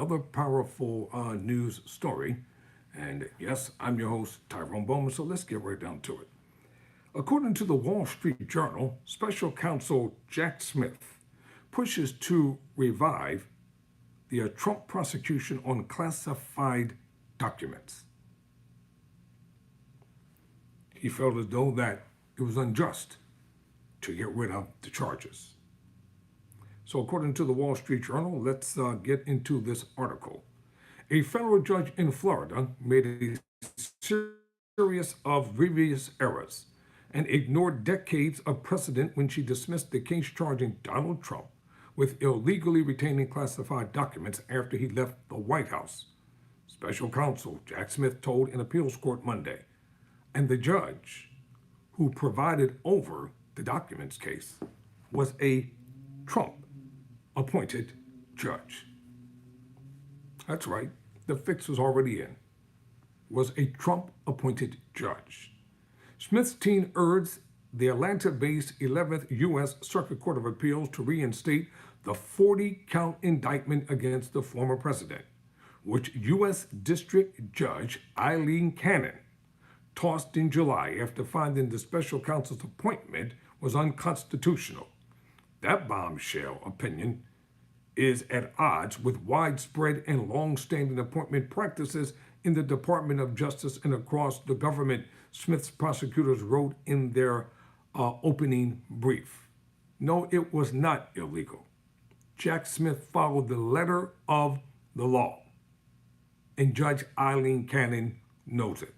another powerful news story. And yes, I'm your host, Tyrone Bowman, so let's get right down to it. According to the Wall Street Journal, Special Counsel Jack Smith pushes to revive the Trump prosecution on classified documents. He felt as though that it was unjust to get rid of the charges. So according to the Wall Street Journal, let's get into this article. A federal judge in Florida made a series of grievous errors and ignored decades of precedent when she dismissed the case charging Donald Trump with illegally retaining classified documents after he left the White House. Special counsel Jack Smith told an appeals court Monday. And the judge who presided over the documents case was a Trump-appointed judge. That's right, the fix was already in. Was a Trump-appointed judge. Smith's team urged the Atlanta-based 11th U.S. Circuit Court of Appeals to reinstate the 40-count indictment against the former president, which U.S. District Judge Eileen Cannon tossed in July after finding the special counsel's appointment was unconstitutional. That bombshell opinion is at odds with widespread and long-standing appointment practices in the Department of Justice and across the government, Smith's prosecutors wrote in their opening brief. No, it was not illegal. Jack Smith followed the letter of the law, and Judge Eileen Cannon knows it.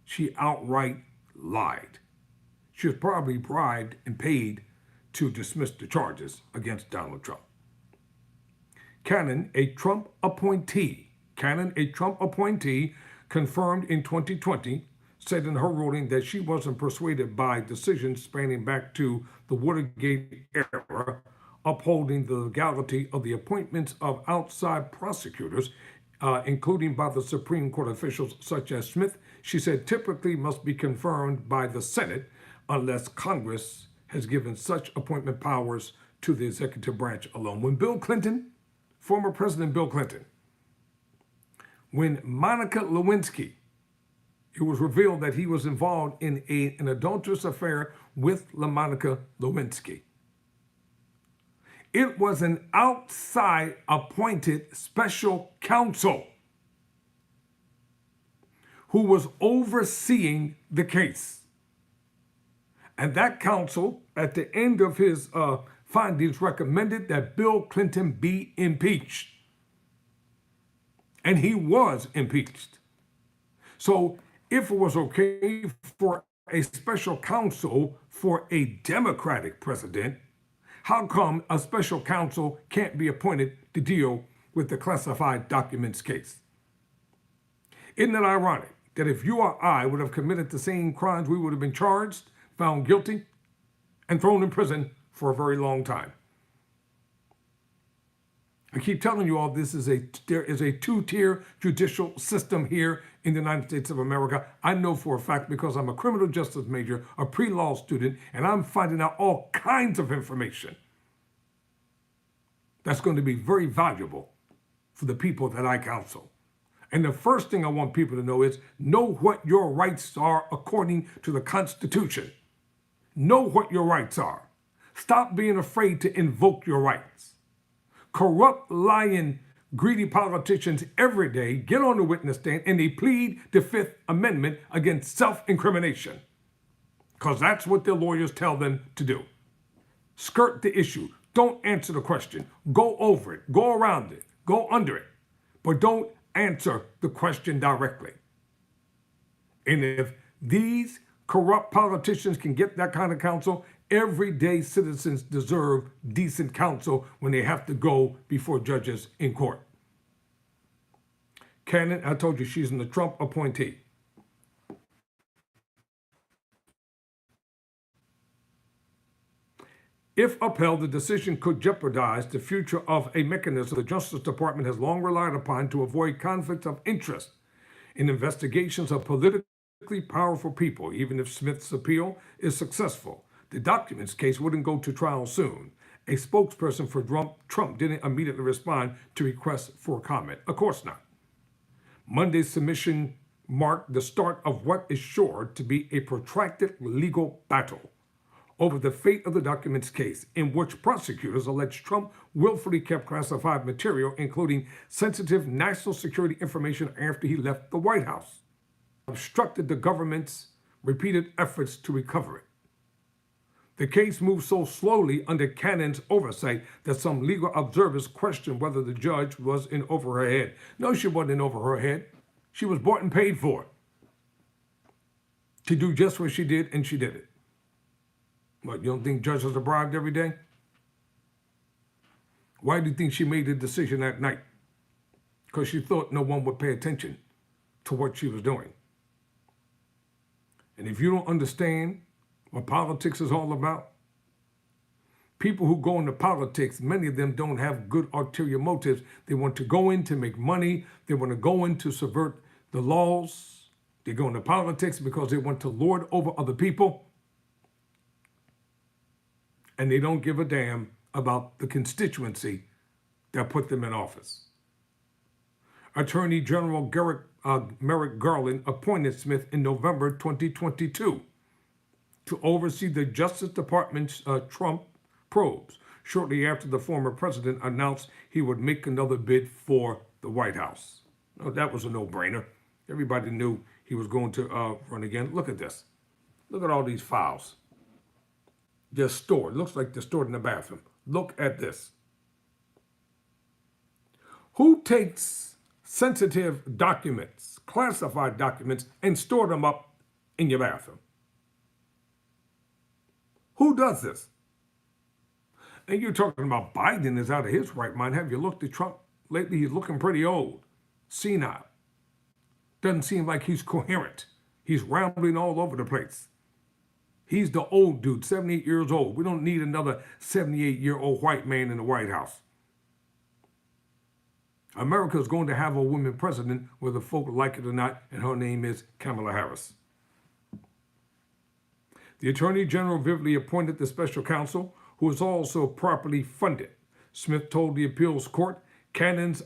She outright lied. She was probably bribed and paid to dismiss the charges against Donald Trump. Cannon, a Trump appointee, confirmed in 2020, said in her ruling that she wasn't persuaded by decisions spanning back to the Watergate era, upholding the legality of the appointments of outside prosecutors, including by the Supreme Court officials such as Smith. She said typically must be confirmed by the Senate unless Congress has given such appointment powers to the executive branch alone. When Bill Clinton, former President Bill Clinton, when Monica Lewinsky, it was revealed that he was involved in an adulterous affair with Monica Lewinsky. It was an outside appointed special counsel who was overseeing the case. And that counsel, at the end of his findings, recommended that Bill Clinton be impeached. And he was impeached. So if it was okay for a special counsel for a Democratic president, how come a special counsel can't be appointed to deal with the classified documents case? Isn't it ironic that if you or I would have committed the same crimes, we would have been charged, found guilty, and thrown in prison for a very long time? I keep telling you all there is a two-tier judicial system here in the United States of America. I know for a fact because I'm a criminal justice major, a pre-law student, and I'm finding out all kinds of information that's going to be very valuable for the people that I counsel. And the first thing I want people to know is know what your rights are according to the Constitution. Know what your rights are. Stop being afraid to invoke your rights. Corrupt, lying, greedy politicians every day get on the witness stand and they plead the Fifth Amendment against self-incrimination, because that's what their lawyers tell them to do. Skirt the issue. Don't answer the question. Go over it. Go around it. Go under it. But don't answer the question directly. And if these corrupt politicians can get that kind of counsel, everyday citizens deserve decent counsel when they have to go before judges in court. Cannon, I told you, she's in the Trump appointee. If upheld, the decision could jeopardize the future of a mechanism the Justice Department has long relied upon to avoid conflicts of interest in investigations of politically powerful people. Even if Smith's appeal is successful, the documents case wouldn't go to trial soon, A spokesperson for Trump didn't immediately respond to requests for comment. Of course not. Monday's submission marked the start of what is sure to be a protracted legal battle over the fate of the documents case, in which prosecutors allege Trump willfully kept classified material, including sensitive national security information, after he left the White House, obstructed the government's repeated efforts to recover it. The case moved so slowly under Cannon's oversight that some legal observers questioned whether the judge was in over her head. No, she wasn't in over her head. She was bought and paid for it to do just what she did, and she did it. What, you don't think judges are bribed every day? Why do you think she made the decision that night? Because she thought no one would pay attention to what she was doing. And if you don't understand what politics is all about, people who go into politics, many of them don't have good ulterior motives. They want to go in to make money. They want to go in to subvert the laws. They go into politics because they want to lord over other people. And they don't give a damn about the constituency that put them in office. Attorney General Merrick Garland appointed Smith in November 2022 to oversee the Justice Department's Trump probes, shortly after the former president announced he would make another bid for the White House. Oh, that was a no-brainer. Everybody knew he was going to run again. Look at this. Look at all these files. They're stored. Looks like they're stored in the bathroom. Look at this. Who takes sensitive documents, classified documents, and store them up in your bathroom? Who does this? And you're talking about Biden is out of his right mind. Have you looked at Trump lately? He's looking pretty old, senile. Doesn't seem like he's coherent. He's rambling all over the place. He's the old dude, 78 years old. We don't need another 78-year-old white man in the White House. America is going to have a woman president, whether folk like it or not, and her name is Kamala Harris. The Attorney General vividly appointed the special counsel, who is also properly funded. Smith told the appeals court Cannon's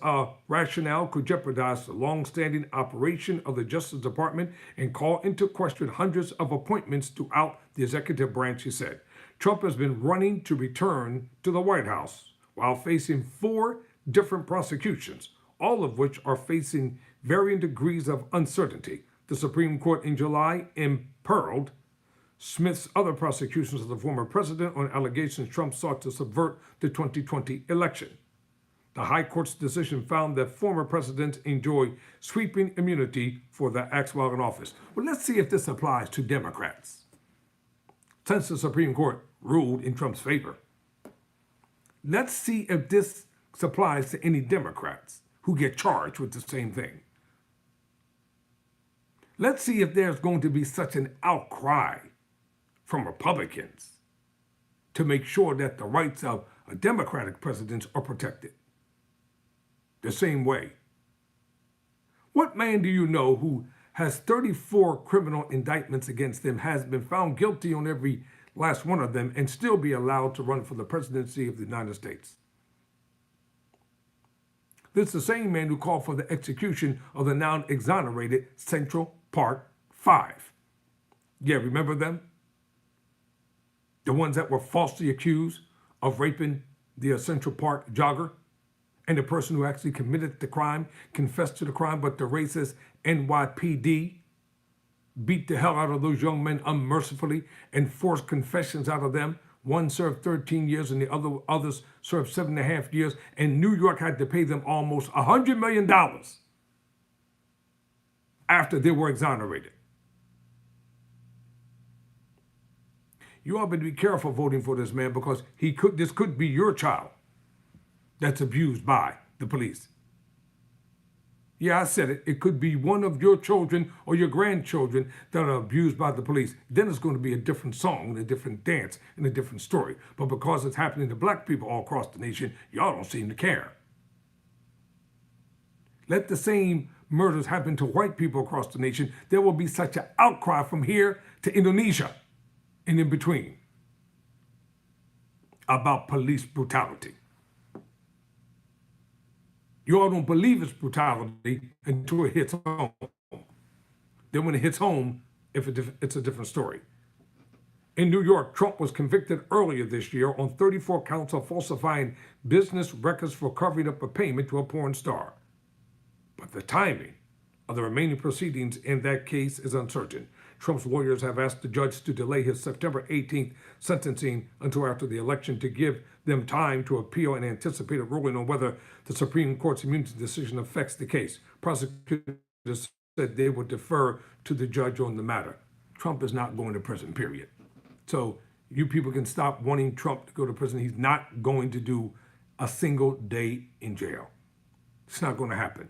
rationale could jeopardize the long-standing operation of the Justice Department and call into question hundreds of appointments throughout the executive branch, he said. Trump has been running to return to the White House while facing 4 different prosecutions, all of which are facing varying degrees of uncertainty. The Supreme Court in July imperiled Smith's other prosecutions of the former president on allegations Trump sought to subvert the 2020 election. The High Court's decision found that former presidents enjoy sweeping immunity for their acts while in office. Well, let's see if this applies to Democrats, since the Supreme Court ruled in Trump's favor. Let's see if this applies to any Democrats who get charged with the same thing. Let's see if there's going to be such an outcry from Republicans to make sure that the rights of Democratic presidents are protected the same way. What man do you know who has 34 criminal indictments against him, has been found guilty on every last one of them, and still be allowed to run for the presidency of the United States? This is the same man who called for the execution of the now exonerated Central Park 5. Yeah, remember them? The ones that were falsely accused of raping the Central Park jogger, and the person who actually committed the crime confessed to the crime, but the racist NYPD beat the hell out of those young men unmercifully and forced confessions out of them. One served 13 years and the others served 7.5 years, and New York had to pay them almost $100 million after they were exonerated. You all better be careful voting for this man, because this could be your child that's abused by the police. Yeah, I said it. It could be one of your children or your grandchildren that are abused by the police. Then it's going to be a different song and a different dance and a different story. But because it's happening to black people all across the nation, y'all don't seem to care. Let the same murders happen to white people across the nation. There will be such an outcry from here to Indonesia and in between. about police brutality. You all don't believe it's brutality until it hits home. Then when it hits home, it's a different story. In New York, Trump was convicted earlier this year on 34 counts of falsifying business records for covering up a payment to a porn star. But the timing of the remaining proceedings in that case is uncertain. Trump's lawyers have asked the judge to delay his September 18th sentencing until after the election to give them time to appeal an anticipated ruling on whether the Supreme Court's immunity decision affects the case. Prosecutors said they would defer to the judge on the matter. Trump is not going to prison, period. So you people can stop wanting Trump to go to prison. He's not going to do a single day in jail. It's not going to happen.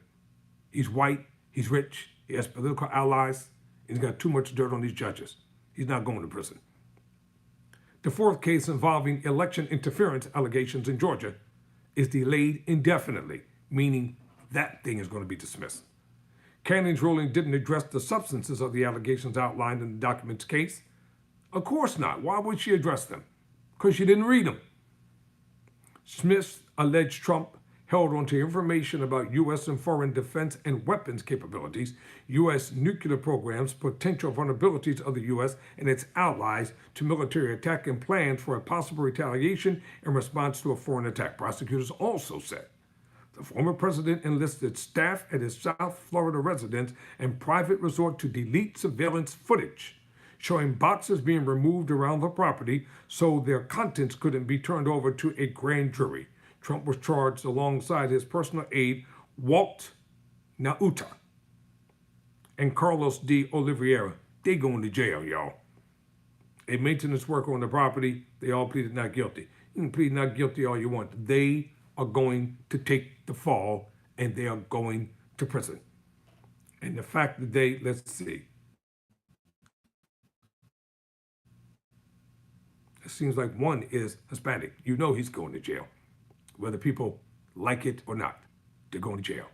He's white, he's rich, he has political allies, and he's got too much dirt on these judges. He's not going to prison. The fourth case involving election interference allegations in Georgia is delayed indefinitely, meaning that thing is going to be dismissed. Cannon's ruling didn't address the substances of the allegations outlined in the document's case. Of course not. Why would she address them? Because she didn't read them. Smith alleged Trump held onto information about U.S. and foreign defense and weapons capabilities, U.S. nuclear programs, potential vulnerabilities of the U.S. and its allies to military attack, and plans for a possible retaliation in response to a foreign attack. Prosecutors also said the former president enlisted staff at his South Florida residence and private resort to delete surveillance footage showing boxes being removed around the property so their contents couldn't be turned over to a grand jury. Trump was charged alongside his personal aide, Walt Nauta, and Carlos de Oliveira. They going to jail, y'all. A maintenance worker on the property, they all pleaded not guilty. You can plead not guilty all you want. They are going to take the fall, and they are going to prison. And the fact that let's see. It seems like one is Hispanic. You know he's going to jail. Whether people like it or not, they're going to jail.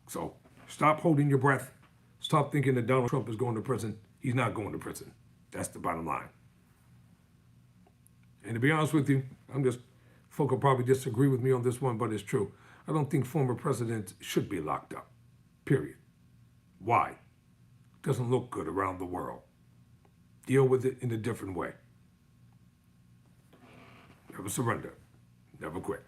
So stop holding your breath. Stop thinking that Donald Trump is going to prison. He's not going to prison. That's the bottom line. And to be honest with you, folk will probably disagree with me on this one, but it's true. I don't think former presidents should be locked up, period. Why? It doesn't look good around the world. Deal with it in a different way. Never surrender. Never quit.